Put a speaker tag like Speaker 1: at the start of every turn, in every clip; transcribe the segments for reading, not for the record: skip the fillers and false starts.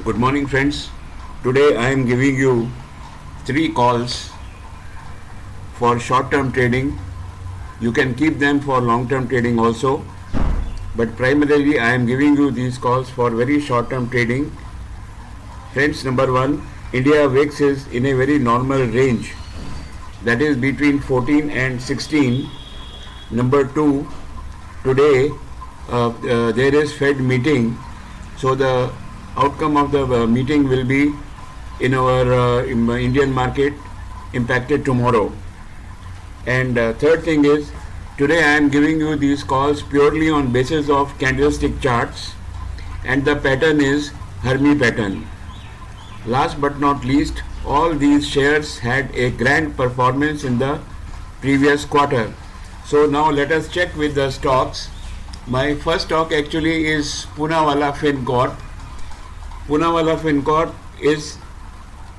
Speaker 1: Good morning, friends. Today I am giving you 3 calls for short-term trading. You can keep them for long-term trading also, but primarily I am giving you these calls for very short-term trading. Friends, number 1, India VIX is in a very normal range, that is between 14 and 16. Number 2, today there is Fed meeting, so the outcome of the meeting will be in our Indian market impacted tomorrow. And third thing is, today I am giving you these calls purely on basis of candlestick charts, and the pattern is Hermy pattern. Last but not least, all these shares had a grand performance in the previous quarter. So now let us check with the stocks. My first stock actually is Poonawalla Fincorp. Poonawalla Fincorp is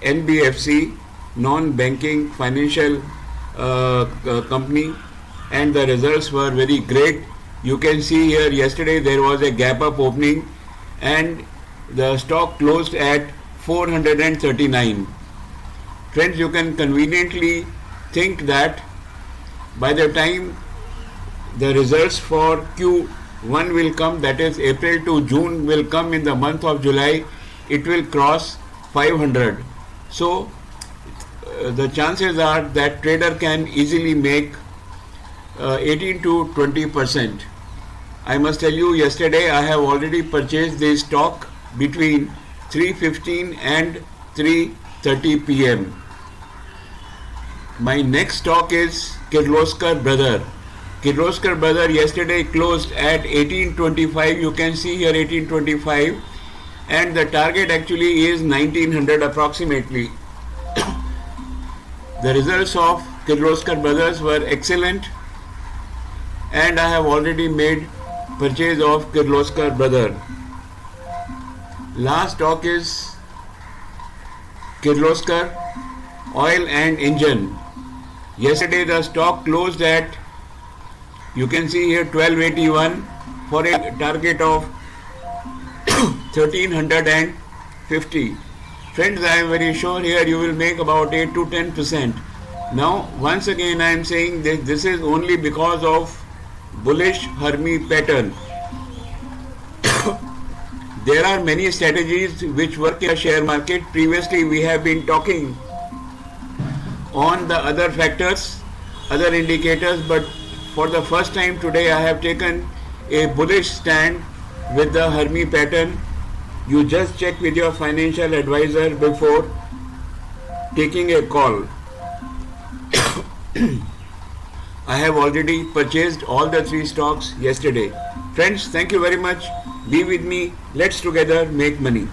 Speaker 1: NBFC, non-banking financial company, and the results were very great. You can see here yesterday there was a gap up opening and the stock closed at 439. Friends, you can conveniently think that by the time the results for Q1 will come, that is April to June will come in the month of July, it will cross 500. So the chances are that trader can easily make 18 to 20%. I must tell you, yesterday I have already purchased this stock between 3:15 and 3:30 p.m. My next stock is Kirloskar Brother. Kirloskar Brother yesterday closed at 1825. You can see here 1825, and the target actually is 1900 approximately. The results of Kirloskar Brothers were excellent, and I have already made purchase of Kirloskar Brother. Last stock is Kirloskar Oil and Engine. Yesterday the stock closed at, you can see here, 1281 for a target of 1350. Friends, I am very sure here you will make about 8 to 10%. Now once again I am saying that this is only because of bullish Hermy pattern. There are many strategies which work in the share market. Previously we have been talking on the other factors, other indicators, but for the first time today I have taken a bullish stand with the Hermy pattern. You just check with your financial advisor before taking a call. I have already purchased all the 3 stocks yesterday. Friends, thank you very much. Be with me. Let's together make money.